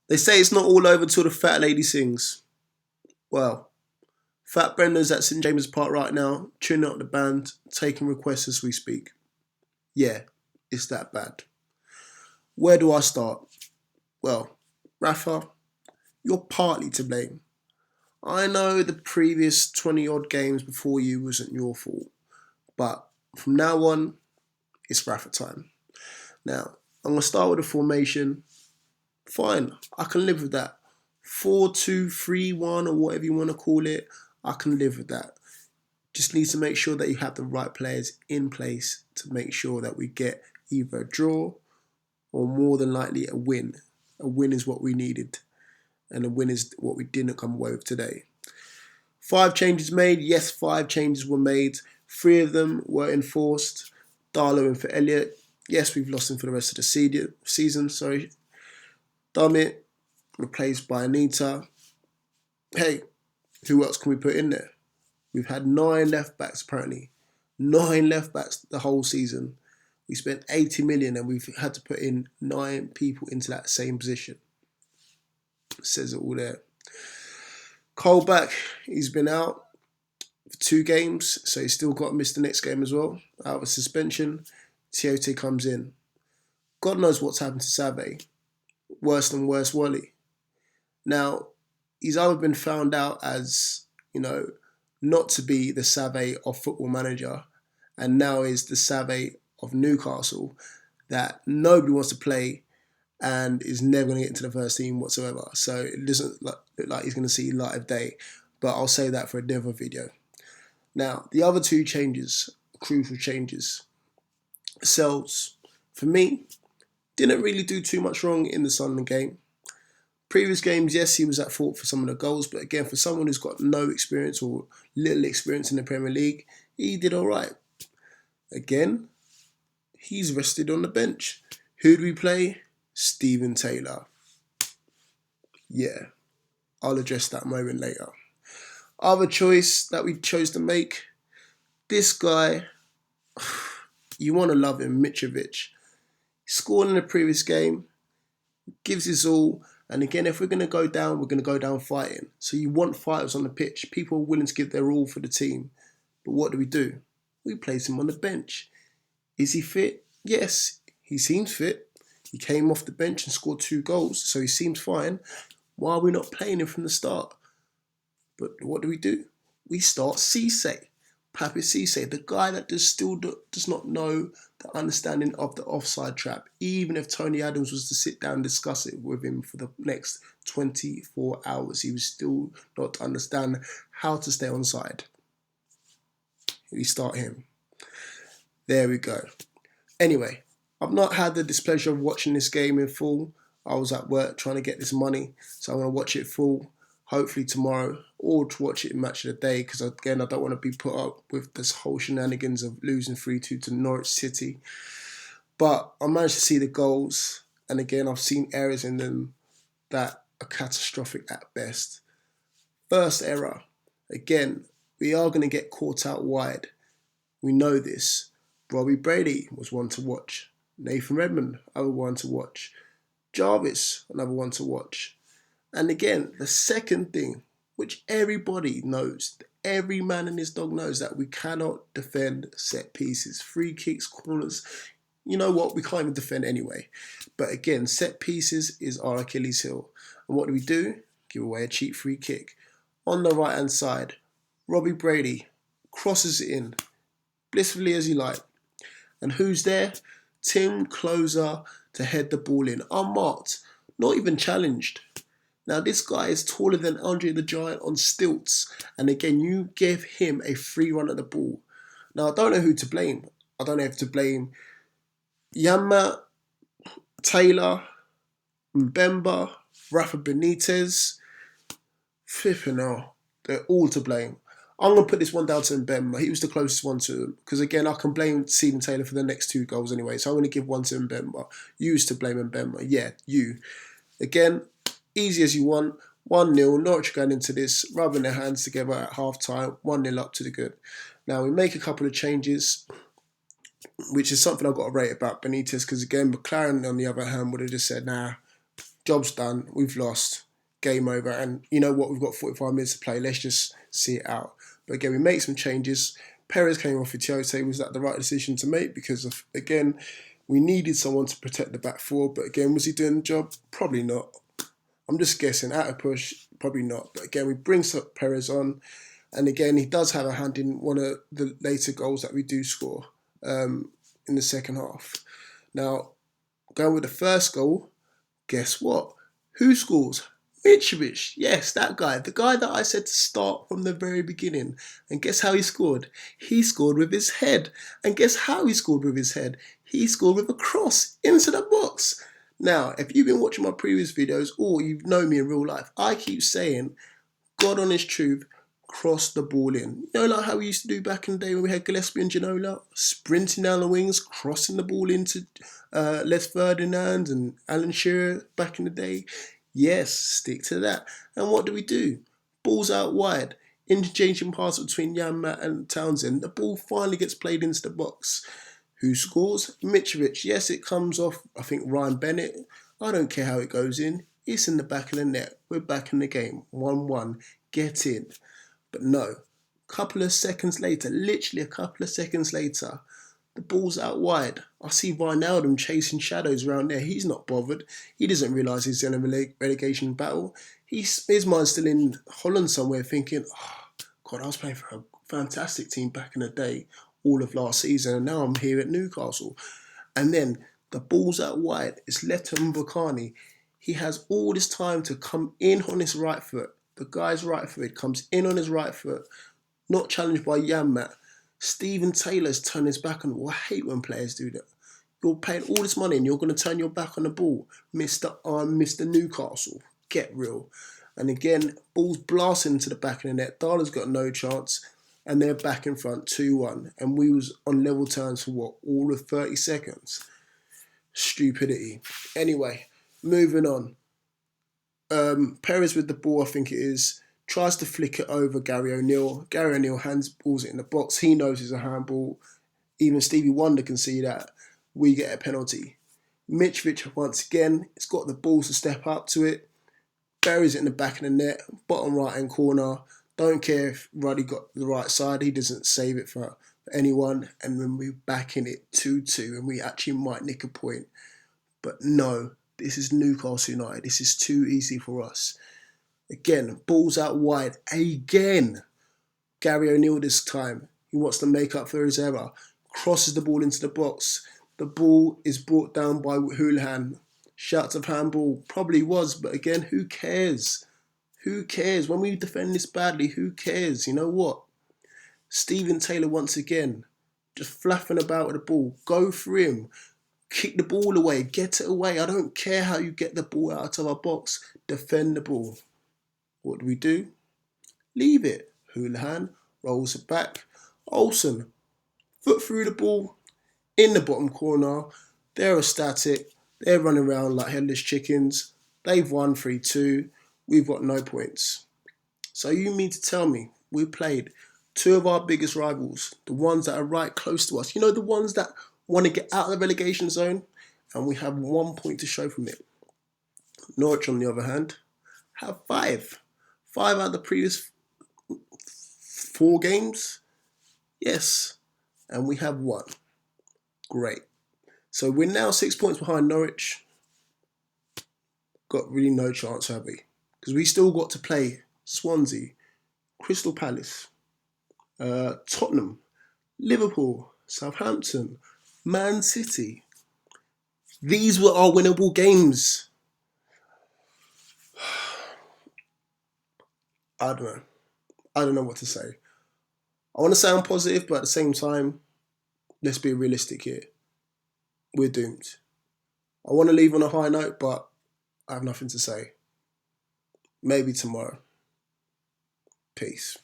They say it's not all over till the fat lady sings. Well, Fat Brenda's at St James's Park right now, tuning up the band, taking requests as we speak. Yeah, it's that bad. Where do I start? Well, Rafa, you're partly to blame. I know the previous 20 odd games before you wasn't your fault, but from now on, it's Rafa time. Now, I'm going to start with the formation. Fine, I can live with that. 4-2-3-1 or whatever you want to call it, I can live with that. Just need to make sure that you have the right players in place to make sure that we get either a draw or more than likely a win. A win is what we needed, and a win is what we didn't come away with today. 5 changes made. Yes, 5 changes were made. 3 of them were enforced. Darlow in for Elliott. Yes, we've lost him for the rest of the season. Dummett replaced by Anita. Hey, who else can we put in there? We've had 9 left backs apparently. 9 left backs the whole season. We spent 80 million and we've had to put in 9 people into that same position. It says it all there. Colback, he's been out for 2 games, so he's still got to miss the next game as well. Out of suspension. Tiote comes in. God knows what's happened to Save. Worse than worse, Wally. Now, he's either been found out as, not to be the Save of Football Manager, and now is the Save of Newcastle that nobody wants to play and is never going to get into the first team whatsoever. So it doesn't look like he's going to see light of day, but I'll save that for a different video. Now, the other 2 changes, crucial changes. Sells, for me, didn't really do too much wrong in the Sunderland game. Previous games, yes, he was at fault for some of the goals, but again, for someone who's got no experience or little experience in the Premier League, he did all right. Again, he's rested on the bench. Who do we play? Steven Taylor. Yeah, I'll address that moment later. Other choice that we chose to make, this guy, you want to love him, Mitrovic. He scored in the previous game, gives his all, and again, if we're going to go down, we're going to go down fighting. So you want fighters on the pitch. People are willing to give their all for the team. But what do? We place him on the bench. Is he fit? Yes, he seems fit. He came off the bench and scored 2 goals, so he seems fine. Why are we not playing him from the start? But what do? We start Cisse, Papi Cisse, the guy that does not know the understanding of the offside trap. Even if Tony Adams was to sit down and discuss it with him for the next 24 hours, he would still not understand how to stay onside. We start him. There we go. Anyway, I've not had the displeasure of watching this game in full. I was at work trying to get this money, so I'm going to watch it full, hopefully tomorrow, or to watch it in Match of the Day, because again, I don't want to be put up with this whole shenanigans of losing 3-2 to Norwich City. But I managed to see the goals, and again, I've seen errors in them that are catastrophic at best. First error, again, we are going to get caught out wide. We know this. Robbie Brady was one to watch. Nathan Redmond, other one to watch. Jarvis, another one to watch. And again, the second thing, which everybody knows, every man and his dog knows, that we cannot defend set pieces. Free kicks, corners, you know what, we can't even defend anyway. But again, set pieces is our Achilles heel. And what do? Give away a cheap free kick. On the right hand side, Robbie Brady crosses it in, blissfully as you like. And who's there? Tim Closer to head the ball in, unmarked, not even challenged. Now this guy is taller than Andre the Giant on stilts, and again you give him a free run at the ball. Now I don't know who to blame. I don't know if to blame Yama, Taylor, Mbemba, Rafa Benitez. Flipping hell, they're all to blame. I'm going to put this one down to Mbemba. He was the closest one to him. Because again, I can blame Steven Taylor for the next 2 goals anyway. So I'm going to give one to Mbemba. You used to blame Mbemba. Yeah, you. Again, easy as you want. 1-0. Norwich going into this, rubbing their hands together at half-time. 1-0 up to the good. Now, we make a couple of changes, which is something I've got to rate about Benitez. Because again, McLaren, on the other hand, would have just said, nah, job's done, we've lost, game over, and you know what, we've got 45 minutes to play, let's just see it out. But again, we make some changes. Perez came off with Tiote. Was that the right decision to make? Because of, again, we needed someone to protect the back four, but again, was he doing the job? Probably not. I'm just guessing, out of push, probably not. But again, we bring Perez on, and again, he does have a hand in one of the later goals that we do score in the second half. Now, going with the first goal, guess what? Who scores? Mitrovic. Yes, that guy. The guy that I said to start from the very beginning. And guess how he scored? He scored with his head. And guess how he scored with his head? He scored with a cross into the box. Now, if you've been watching my previous videos or you know me in real life, I keep saying, God honest truth, cross the ball in. You know, like how we used to do back in the day when we had Gillespie and Ginola, sprinting down the wings, crossing the ball into Les Ferdinand and Alan Shearer back in the day. Yes, stick to that. And what do? Ball's out wide, interchanging pass between Janmaat and Townsend. The ball finally gets played into the box. Who scores? Mitrovic. Yes, it comes off, I think, Ryan Bennett. I don't care how it goes in. It's in the back of the net. We're back in the game. 1-1. Get in. But no. Couple of seconds later, literally a couple of seconds later, the ball's out wide. I see Wijnaldum chasing shadows around there. He's not bothered. He doesn't realise he's in a relegation battle. His mind's still in Holland somewhere thinking, oh, God, I was playing for a fantastic team back in the day, all of last season, and now I'm here at Newcastle. And then the ball's out wide. It's left to Mbakani. He has all this time to come in on his right foot. The guy's right foot comes in on his right foot, not challenged by Janmaat. Stephen Taylor's turned his back on the ball. I hate when players do that. You're paying all this money and you're going to turn your back on the ball. Mr. Newcastle. Get real. And again, ball's blasting into the back of the net. Darla's got no chance. And they're back in front 2-1. And we was on level terms for what? All of 30 seconds. Stupidity. Anyway, moving on. Perez with the ball, I think it is. Tries to flick it over Gary O'Neill. Gary O'Neill handballs it in the box. He knows it's a handball. Even Stevie Wonder can see that. We get a penalty. Mitrovic, once again, has got the balls to step up to it. Buries it in the back of the net, bottom right-hand corner. Don't care if Ruddy got the right side. He doesn't save it for anyone. And then we're back in it 2-2, and we actually might nick a point. But no, this is Newcastle United. This is too easy for us. Again, balls out wide. Again. Gary O'Neill this time. He wants to make up for his error. Crosses the ball into the box. The ball is brought down by Houlihan. Shouts of handball. Probably was, but again, who cares? Who cares? When we defend this badly, who cares? You know what? Stephen Taylor once again. Just flapping about with the ball. Go for him. Kick the ball away. Get it away. I don't care how you get the ball out of our box. Defend the ball. What do? Leave it. Houlihan rolls it back. Olsen, foot through the ball, in the bottom corner. They're ecstatic. They're running around like headless chickens. They've won 3-2. We've got no points. So you mean to tell me we played two of our biggest rivals, the ones that are right close to us, you know, the ones that want to get out of the relegation zone, and we have 1 point to show from it. Norwich, on the other hand, have 5. 5 out of the previous 4 games? Yes. And we have 1. Great. So we're now 6 points behind Norwich. Got really no chance, have we? Because we still got to play Swansea, Crystal Palace, Tottenham, Liverpool, Southampton, Man City. These were our winnable games. I don't know what to say. I want to sound positive, but at the same time, let's be realistic here. We're doomed. I want to leave on a high note, but I have nothing to say. Maybe tomorrow. Peace.